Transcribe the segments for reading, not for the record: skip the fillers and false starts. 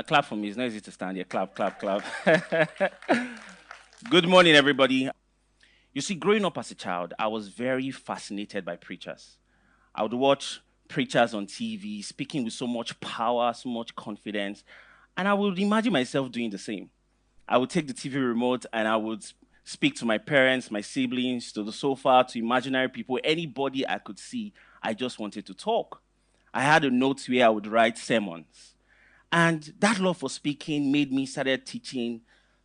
Clap for me. It's not easy to stand here. Clap, clap, clap. Good morning, everybody. You see, growing up as a child, I was very fascinated by preachers. I would watch preachers on TV speaking with so much power, so much confidence, and I would imagine myself doing the same. I would take the TV remote and I would speak to my parents, my siblings, to the sofa, to imaginary people, anybody I could see. I just wanted to talk. I had a note where I would write sermons. And that love for speaking made me started teaching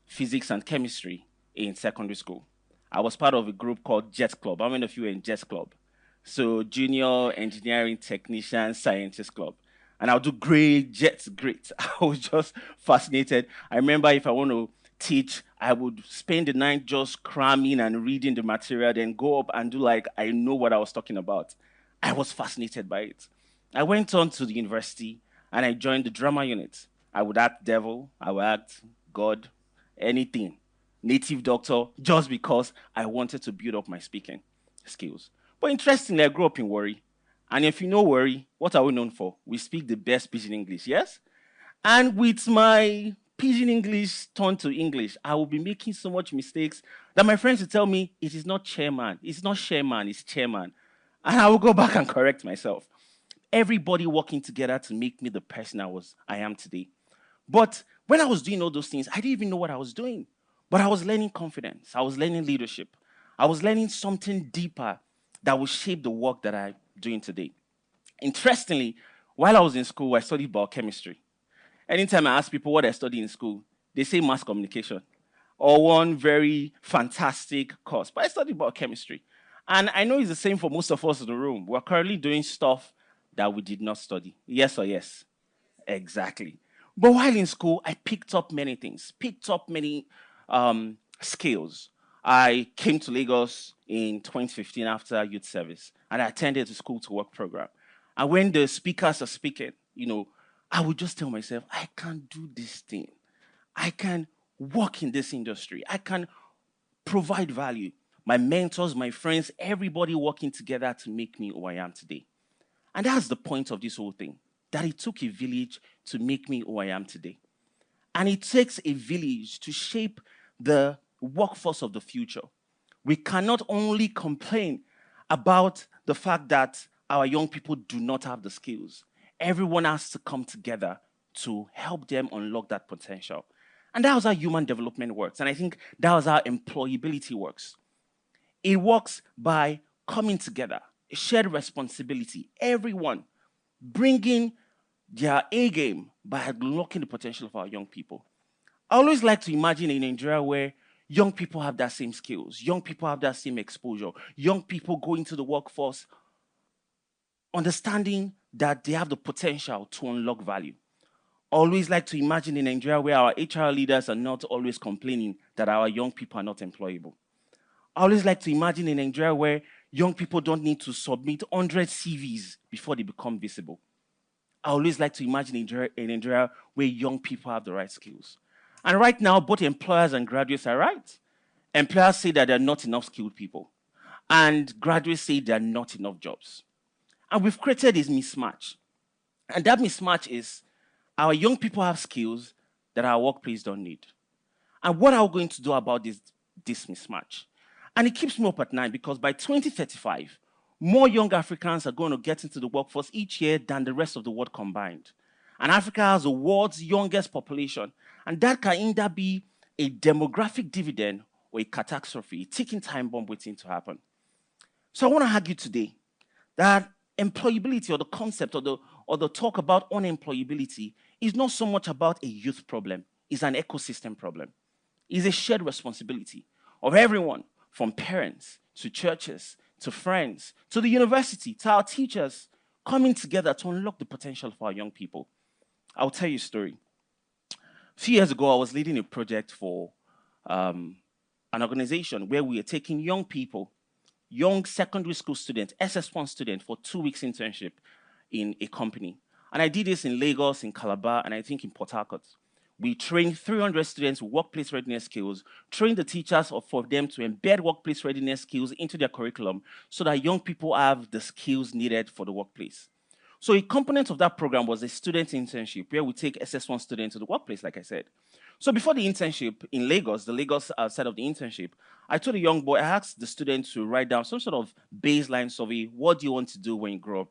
physics and chemistry in secondary school. I was part of a group called Jet Club. How many of you were in Jet Club? So Junior Engineering Technician Scientist Club. And I'll do great, Jets great. I was just fascinated. I remember if I want to teach, I would spend the night just cramming and reading the material, then go up and do like I know what I was talking about. I was fascinated by it. I went on to the university and I joined the drama unit. I would act devil, I would act God, anything, native doctor, just because I wanted to build up my speaking skills. But interestingly, I grew up in Warri. And if you know Warri, what are we known for? We speak the best pidgin English, yes? And with my pidgin English turned to English, I will be making so much mistakes that my friends will tell me it is not chairman, it's not chairman, it's chairman. And I will go back and correct myself. Everybody working together to make me the person I am today. But when I was doing all those things, I didn't even know what I was doing. But I was learning confidence. I was learning leadership. I was learning something deeper that will shape the work that I'm doing today. Interestingly, while I was in school, I studied biochemistry. Anytime I ask people what I studied in school, they say mass communication or one very fantastic course. But I studied biochemistry. And I know it's the same for most of us in the room. We're currently doing stuff that we did not study. Yes or yes? Exactly. But while in school, I picked up many things, picked up many skills. I came to Lagos in 2015 after youth service, and I attended the school to work program. And when the speakers are speaking, I would just tell myself, I can do this thing. I can work in this industry. I can provide value. My mentors, my friends, everybody working together to make me who I am today. And that's the point of this whole thing, that it took a village to make me who I am today. And it takes a village to shape the workforce of the future. We cannot only complain about the fact that our young people do not have the skills. Everyone has to come together to help them unlock that potential. And that was how human development works. And I think that was how employability works. It works by coming together, a shared responsibility, everyone bringing their A game by unlocking the potential of our young people. I always like to imagine a Nigeria where young people have that same skills, young people have that same exposure, young people go into the workforce understanding that they have the potential to unlock value. I always like to imagine a Nigeria where our HR leaders are not always complaining that our young people are not employable. I always like to imagine a Nigeria where young people don't need to submit 100 CVs before they become visible. I always like to imagine a Nigeria where young people have the right skills. And right now, both employers and graduates are right. Employers say that there are not enough skilled people, and graduates say there are not enough jobs. And we've created this mismatch. And that mismatch is our young people have skills that our workplace don't need. And what are we going to do about this mismatch? And it keeps me up at night because by 2035, more young Africans are going to get into the workforce each year than the rest of the world combined. And Africa has the world's youngest population. And that can either be a demographic dividend or a catastrophe, a ticking time bomb waiting to happen. So I want to argue today that employability or the concept or the talk about unemployability is not so much about a youth problem, it's an ecosystem problem. It's a shared responsibility of everyone, from parents to churches to friends to the university to our teachers, coming together to unlock the potential of our young people. I'll tell you a story. A few years ago, I was leading a project for an organization where we were taking young people, young secondary school students, SS1 students, for 2 weeks internship in a company. And I did this in Lagos, in Calabar, and I think in Port Harcourt. We trained 300 students with workplace readiness skills, trained the teachers for them to embed workplace readiness skills into their curriculum so that young people have the skills needed for the workplace. So a component of that program was a student internship where we take SS1 students to the workplace, like I said. So before the internship in Lagos, the Lagos side of the internship, I told a young boy, I asked the student to write down some sort of baseline survey. What do you want to do when you grow up?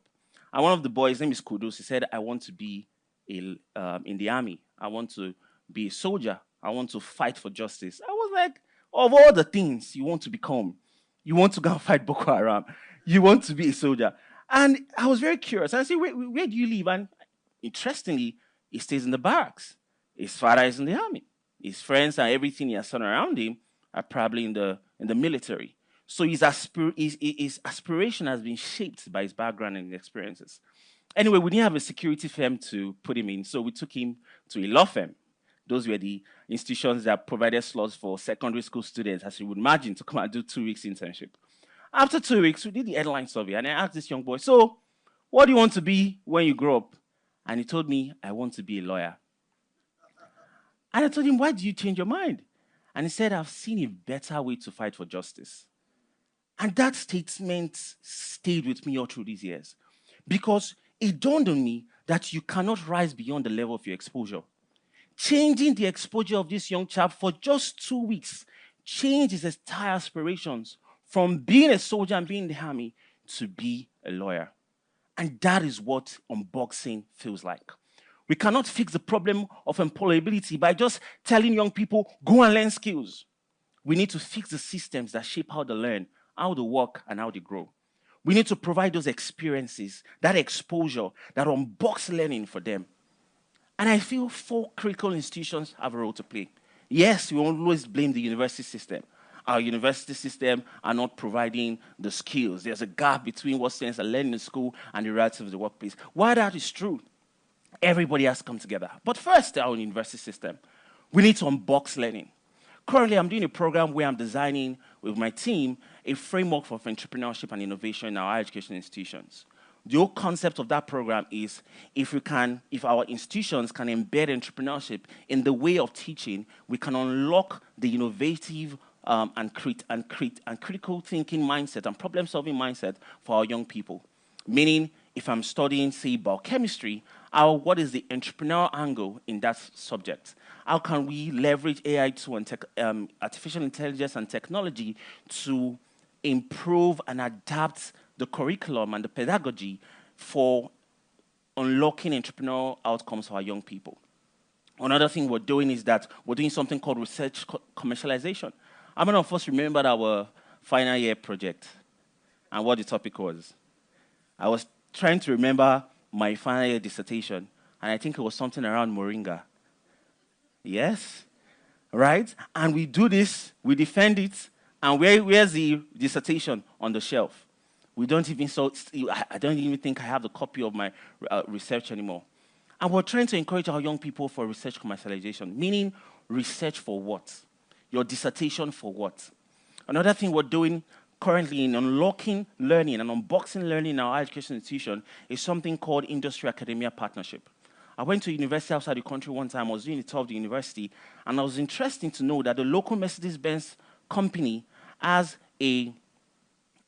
And one of the boys, his name is Kudus, he said, I want to be in the army. I want to be a soldier. I want to fight for justice. I was like, of all the things you want to become, you want to go and fight Boko Haram. You want to be a soldier. And I was very curious. And I said, where do you live? And interestingly, he stays in the barracks. His father is in the army. His friends and everything he has done around him are probably in the military. So his aspiration has been shaped by his background and his experiences. Anyway, we didn't have a security firm to put him in, so we took him to a law firm. Those were the institutions that provided slots for secondary school students, as you would imagine, to come and do 2 weeks internship. After 2 weeks, we did the headline survey, and I asked this young boy, so what do you want to be when you grow up? And he told me, I want to be a lawyer. And I told him, why do you change your mind? And he said, I've seen a better way to fight for justice. And that statement stayed with me all through these years, because it dawned on me that you cannot rise beyond the level of your exposure. Changing the exposure of this young chap for just 2 weeks changed his entire aspirations from being a soldier and being in the army to be a lawyer. And that is what unboxing feels like. We cannot fix the problem of employability by just telling young people, go and learn skills. We need to fix the systems that shape how they learn, how they work, and how they grow. We need to provide those experiences, that exposure, that unbox learning for them. And I feel 4 critical institutions have a role to play. Yes, we always blame the university system. Our university system are not providing the skills. There's a gap between what students are learning in school and the realities of the workplace. While that is true, everybody has come together. But first, our university system, we need to unbox learning. Currently, I'm doing a program where I'm designing with my team a framework for entrepreneurship and innovation in our higher education institutions. The whole concept of that program is if our institutions can embed entrepreneurship in the way of teaching, we can unlock the innovative and critical thinking mindset and problem-solving mindset for our young people. Meaning, if I'm studying, say, biochemistry, what is the entrepreneurial angle in that subject? How can we leverage AI and artificial intelligence and technology to improve and adapt the curriculum and the pedagogy for unlocking entrepreneurial outcomes for our young people? Another thing we're doing is that we're doing something called research commercialization. How many of us remember our final year project and what the topic was? I was trying to remember my final year dissertation, and I think it was something around Moringa. Yes? Right? And we do this, we defend it, and where's the dissertation? On the shelf. We don't even, I don't even think I have the copy of my research anymore. And we're trying to encourage our young people for research commercialization, meaning research for what? Your dissertation for what? Another thing we're doing currently in unlocking learning and unboxing learning in our higher education institution is something called industry-academia partnership. I went to a university outside the country one time. I was doing a tour of the university, and it was interesting to know that the local Mercedes-Benz company has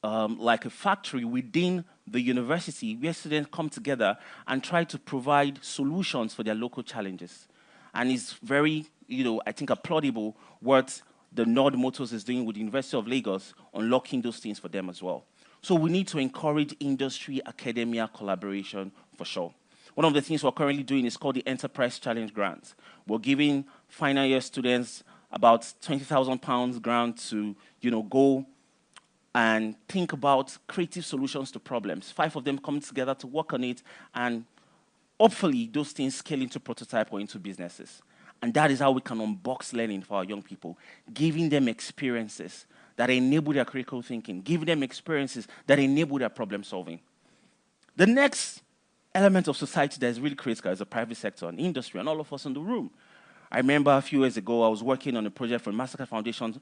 like a factory within the university where students come together and try to provide solutions for their local challenges. And it's very, I think applaudable what the Nord Motors is doing with the University of Lagos, unlocking those things for them as well. So we need to encourage industry-academia collaboration for sure. One of the things we're currently doing is called the Enterprise Challenge Grant. We're giving final year students about £20,000 grant to, go and think about creative solutions to problems. 5 of them come together to work on it, and hopefully those things scale into prototype or into businesses. And that is how we can unbox learning for our young people, giving them experiences that enable their critical thinking, giving them experiences that enable their problem solving. The next element of society that is really critical is the private sector and industry, and all of us in the room. I remember a few years ago, I was working on a project for the Mastercard Foundation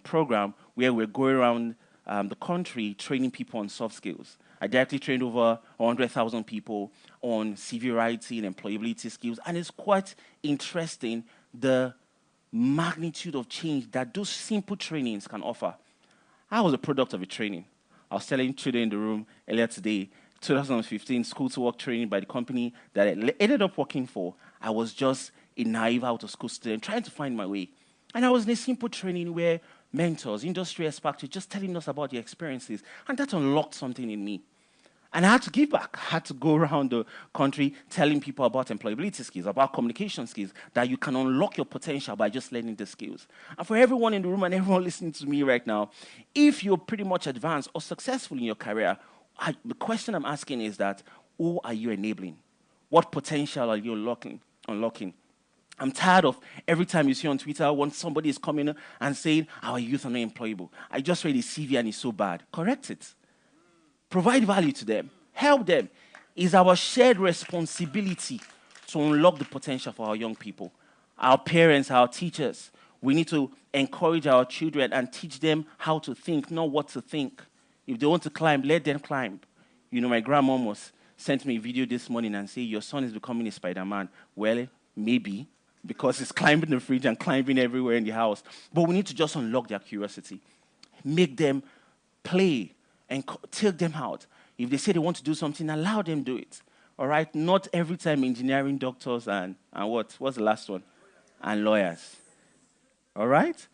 program where we're going around the country training people on soft skills. I directly trained over 100,000 people on CV writing and employability skills, and it's quite interesting the magnitude of change that those simple trainings can offer. I was a product of a training. I was telling children in the room earlier today, 2015 school to work training by the company that I ended up working for. I was just a naive out of school student trying to find my way. And I was in a simple training where mentors, industry experts were just telling us about their experiences. And that unlocked something in me. And I had to give back. I had to go around the country telling people about employability skills, about communication skills, that you can unlock your potential by just learning the skills. And for everyone in the room and everyone listening to me right now, if you're pretty much advanced or successful in your career, the question I'm asking is that, who are you enabling? What potential are you unlocking? I'm tired of every time you see on Twitter when somebody is coming and saying, our youth are not employable. I just read a CV and it's so bad. Correct it. Provide value to them. Help them. It's our shared responsibility to unlock the potential for our young people. Our parents, our teachers, we need to encourage our children and teach them how to think, not what to think. If they want to climb, let them climb. You know, my grandma almost sent me a video this morning and said, your son is becoming a Spider-Man. Well, maybe, because he's climbing the fridge and climbing everywhere in the house. But we need to just unlock their curiosity. Make them play and take them out. If they say they want to do something, allow them do it. All right? Not every time engineering, doctors, and what? What's the last one? And lawyers. All right?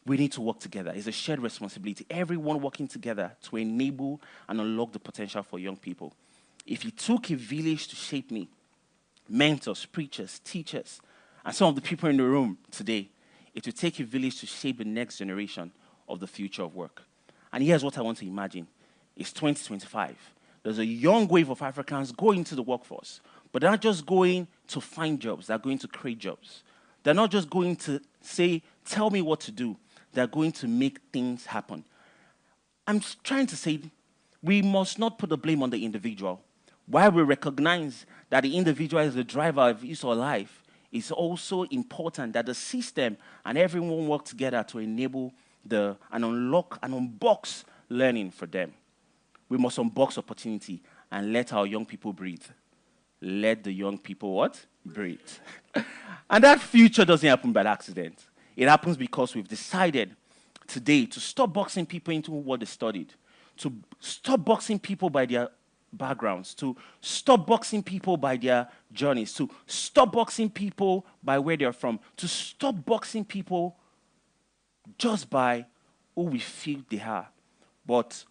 We need to work together. It's a shared responsibility. Everyone working together to enable and unlock the potential for young people. If it took a village to shape me, mentors, preachers, teachers, and some of the people in the room today, it will take a village to shape the next generation of the future of work. And here's what I want to imagine. It's 2025. There's a young wave of Africans going into the workforce, but they're not just going to find jobs, they're going to create jobs. They're not just going to say, tell me what to do. They're going to make things happen. I'm trying to say we must not put the blame on the individual. While we recognize that the individual is the driver of his or life, it's also important that the system and everyone work together to enable and unlock and unbox learning for them. We must unbox opportunity and let our young people breathe. Let the young people what? Breathe. And that future doesn't happen by accident. It happens because we've decided today to stop boxing people into what they studied, to stop boxing people by their backgrounds, to stop boxing people by their journeys, to stop boxing people by where they're from, to stop boxing people just by who we feel they are, but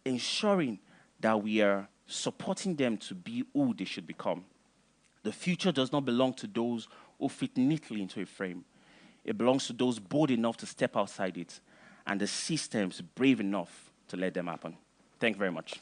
ensuring that we are supporting them to be who they should become. The future does not belong to those who fit neatly into a frame. It belongs to those bold enough to step outside it, and the systems brave enough to let them happen. Thank you very much.